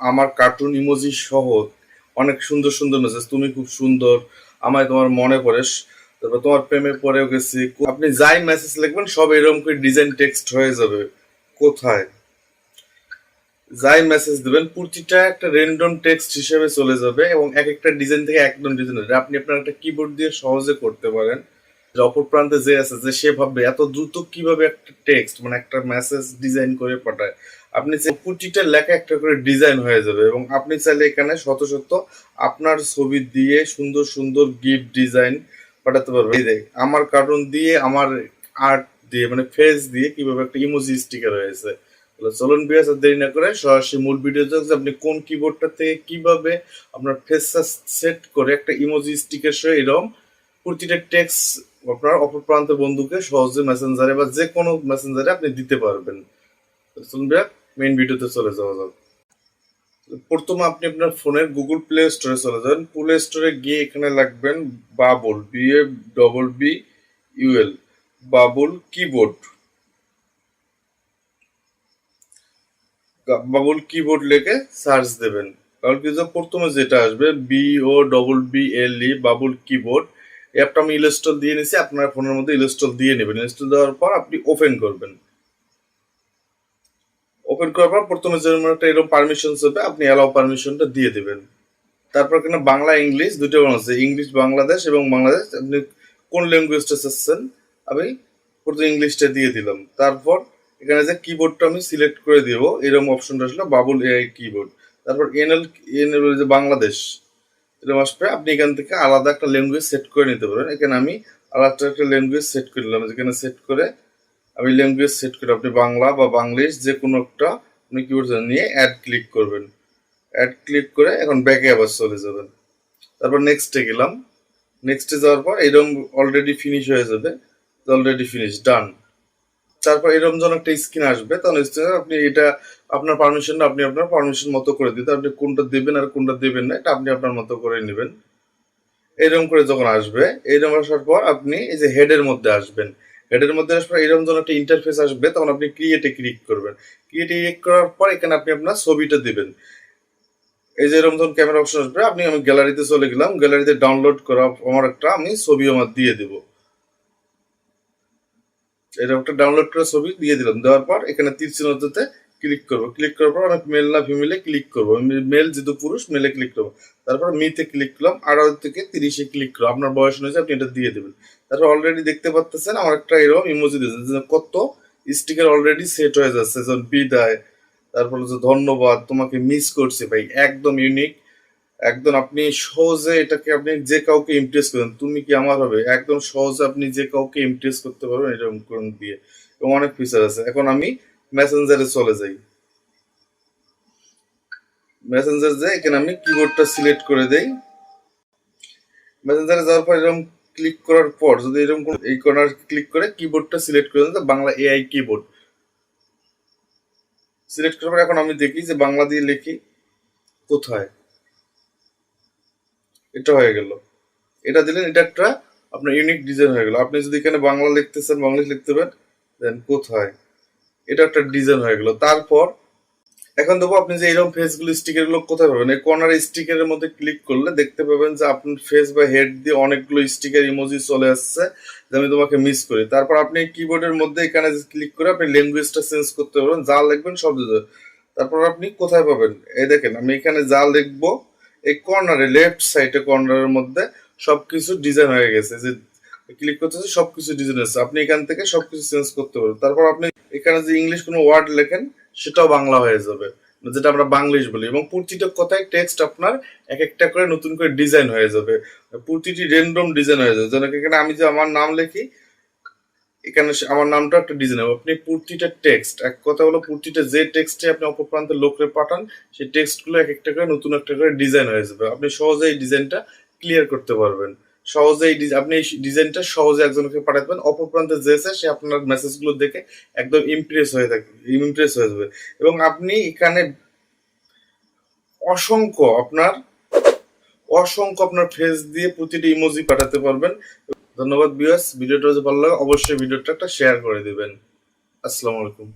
আমার cartoon emoji সহ অনেক সুন্দর সুন্দর মেসেজ। তুমি খুব সুন্দর, আমায় তোমার মনে পড়ে, তারপর তোমার প্রেমে পড়েও গেছি। আপনি যাই মেসেজ লিখবেন সব এরকম করে ডিজাইন টেক্সট হয়ে যাবে। কোথায় যাই মেসেজ দিবেন প্রতিটা একটা র্যান্ডম টেক্সট হিসেবে চলে যাবে এবং এক একটা ডিজাইন থেকে একদম ডিজাইন হবে। আপনি আপনার একটা কিবোর্ড দিয়ে সহজে করতে পারেন। যে অপর প্রান্তে যে আছে যে সে ভাববে এত দ্রুত কিভাবে একটা টেক্সট মানে একটা মেসেজ ডিজাইন করে পাঠায়। আপনি প্রতিটা লেখা একটা করে ডিজাইন হয়ে যাবে এবং আপনি চাইলে এখানে শত শত আপনার ছবি দিয়ে সুন্দর সুন্দর গিফট ডিজাইন পাঠাতে পারবেন। এই দেখ আমার কার্টুন দিয়ে আমার আর্ট দিয়ে মানে ফেস দিয়ে কিভাবে একটা ইমোজি স্টিকার হয়েছে। চলুন বিয়াস আর দেরি না করে সরাসরি মূল ভিডিওতে আপনি কোন কিবোর্ডটা থেকে কিভাবে আপনার ফেসটা সেট করে একটা ইমোজি স্টিকার সহ এরকম প্রতিটা টেক্সট আপনার অপর প্রান্ত বন্ধুকে সহজে মেসেঞ্জারে বা যে কোনো মেসেঞ্জারে আপনি দিতে পারবেন। চলুন বিয়াস মেইন ভিডিওতে চলে যাওয়া যাক। প্রথমে আপনি আপনার ফোনের গুগল প্লে স্টোরে চলে যাবেন। প্লে স্টোরে গিয়ে এখানে লিখবেন Babul BABBUL Babul keyboard. Babul keyboard লিখে সার্চ দেবেন। তাহলে কি প্রথমে যেটা আসবে BOBBLE বাবুল কিবোর্ড। অ্যাপটা আমি ইনস্টল দিয়ে নিছি, আপনার ফোনের মধ্যে ইনস্টল দিয়ে নেবেন। ইনস্টল দেওয়ার পর আপনি ওপেন করবেন। ওপেন করার পর প্রথমে যেরকম একটা এরকম পারমিশন হবে আপনি অ্যালাউ পারমিশনটা দিয়ে দেবেন। তারপর এখানে বাংলা ইংলিশ দুটো আছে, ইংলিশ বাংলাদেশ এবং বাংলাদেশ আপনি কোন ল্যাঙ্গুয়েজটা চাচ্ছেন আমি প্রথমে ইংলিশটা দিয়ে দিলাম। তারপর এখানে যে কিবোর্ডটা আমি সিলেক্ট করে দিব এরকম অপশনটা আসলে বাবুল AI কিবোর্ড। তারপর এনএল যে বাংলাদেশ এরকম আসবে। আপনি এখান থেকে আলাদা একটা ল্যাঙ্গুয়েজ সেট করে নিতে পারেন। এখানে আমি আলাদা একটা ল্যাঙ্গুয়েজ সেট করে নিলাম। যেখানে সেট করে আমি ল্যাঙ্গুয়েজ সেট করে আপনি বাংলা বা বাংলিশ যে কোনো একটা আপনি কিবোর্ড নিয়ে অ্যাড ক্লিক করবেন। অ্যাড ক্লিক করে এখন ব্যাকে আবার চলে যাবেন। তারপর নেক্সটে গেলাম। নেক্সটে যাওয়ার পর এরকম অলরেডি ফিনিশ হয়ে যাবে। অলরেডি ফিনিশ ডান। তারপর এরকম যখন একটা স্ক্রিন আসবে তখন আপনি এটা আপনার পারমিশনটা আপনি আপনার পারমিশন মতো করে দিতে, আপনি কোনটা দেবেন আর কোনটা দেবেন না এটা আপনি আপনার মতো করে নেবেন। এরকম করে যখন আসবে এরকম আসার পর আপনি এই যে হেডের মধ্যে আসবেন। হেডের মধ্যে আসার পর এরকম যখন একটা ইন্টারফেস আসবে তখন আপনি ক্রিয়েটে ক্লিক করবেন। ক্রিয়েটে ক্লিক করার পর এখানে আপনি আপনার ছবিটা দিবেন। এই যে এরকম ধরুন ক্যামেরা অপশন আসবে, আমি গ্যালারিতে চলে গেলাম। গ্যালারিতে ডাউনলোড করা আমার একটা আমি ছবি আমার দিয়ে দেব। এরকম একটা ডাউনলোড করা ছবি দিয়ে দিলাম। দেওয়ার পর এখানে তীর চিহ্নতে ক্লিক করবো। ক্লিক করার পর আমি মেল না ফিমেলে ক্লিক করবো। মেল যেহেতু পুরুষ মেলে ক্লিক করবো। তারপর মিতে ক্লিক করলাম। 18 থেকে 30-এ ক্লিক করলাম। আপনার বয়স অনুযায়ী আপনি এটা দিয়ে দেবেন। তারপর অলরেডি দেখতে পাচ্ছেন আমার একটা এরকম ইমোজি দিয়েছে। কত স্টিকার অলরেডি সেট হয়ে যাচ্ছে। যেমন বিদায়, তারপর হচ্ছে ধন্যবাদ, তোমাকে মিস করছি ভাই, একদম ইউনিক। একদম আপনি সহজে এটাকে আপনি যে কাউকে ইমপ্রেস করেন, তুমি কি আমার হবে, একদম সহজে আপনি যে কাউকে ইমপ্রেস করতে পারবেন এরকম কোন দিয়ে। এবং অনেক ফিচার আছে। এখন আমি মেসেঞ্জারে চলে যাই। মেসেঞ্জার যাই এখানে আমি কিবোর্ডটা সিলেক্ট করে দেই। মেসেঞ্জারে যাওয়ার পর এরকম ক্লিক করার পর যদি এরকম এই কর্নার ক্লিক করে কিবোর্ডটা সিলেক্ট করে দেন, বাংলা AI কিবোর্ড সিলেক্ট করার পর এখন আমি দেখি যে বাংলা দিয়ে লিখি কোথায়, এটা হয়ে গেল। এটা দিলেন, এটা একটা আপনার ইউনিক ডিজাইন হয়ে গেল। আপনি যদি এখানে বাংলা লিখতে চান বাংলা লিখতে পারেন, দেন কোথায়, এটা একটা ডিজাইন হয়ে গেল। তারপর এখন দেখো আপনি যে এরকম ফেসগুলো স্টিকার গুলো কোথায় পাবেন। এই কর্নার স্টিকারের মধ্যে ক্লিক করলে দেখতে পাবেন যে আপনার ফেস বা হেড দিয়ে অনেকগুলো স্টিকার ইমোজি চলে আসছে যে আমি তোমাকে মিস করি। তারপর আপনি কিবোর্ডের মধ্যে এখানে ক্লিক করে আপনি ল্যাঙ্গুয়েজটা চেঞ্জ করতে পারবেন, যা লিখবেন সব দিতে। তারপর আপনি কোথায় পাবেন, এই দেখেন আমি এখানে যা লিখবো এই কর্নারে লেফট সাইডে কর্নারের মধ্যে সবকিছু ডিজাইন হয়ে গেছে। যে ক্লিক করতেছে সবকিছু ডিজাইন আছে, আপনি এখান থেকে সবকিছু চেঞ্জ করতে পারবেন। তারপর আপনি এখানে যে ইংলিশ কোনো ওয়ার্ড লেখেন সেটাও বাংলা হয়ে যাবে, যেটা আমরা বাংলিশ বলি। এবং প্রতিটা কথায় টেক্সট আপনার এক একটা করে নতুন করে ডিজাইন হয়ে যাবে, প্রতিটি র্যান্ডম ডিজাইন হয়ে যাবে। যেন এখানে আমি যে আমার নাম লিখি এখানে আমার নামটা একটা ডিজাইন হবে। আপনি প্রতিটা টেক্সট, এক কথা হলো প্রতিটা যে টেক্সটে আপনি অপর প্রান্তের লোকরে পাঠান সেই টেক্সটগুলো এক একটা করে নতুন একটা করে ডিজাইন হয়ে যাবে। আপনি সহজে এই ডিজাইনটা ক্লিয়ার করতে পারবেন। সহজে আপনি এই ডিজাইনটা সহজে একজনকে পাঠাতে পারেন। অপর প্রান্তে যে সে আপনার মেসেজগুলো দেখে একদম ইমপ্রেস হয়ে যাবে। এবং আপনি এখানে অসংখ্য আপনার ফেস দিয়ে প্রতিটি ইমোজি পাঠাতে পারবেন। ধন্যবাদ ভিউয়ার্স, ভিডিওটা যদি ভালো লাগে অবশ্যই ভিডিওটা একটা শেয়ার করে দিবেন। আসসালামু আলাইকুম।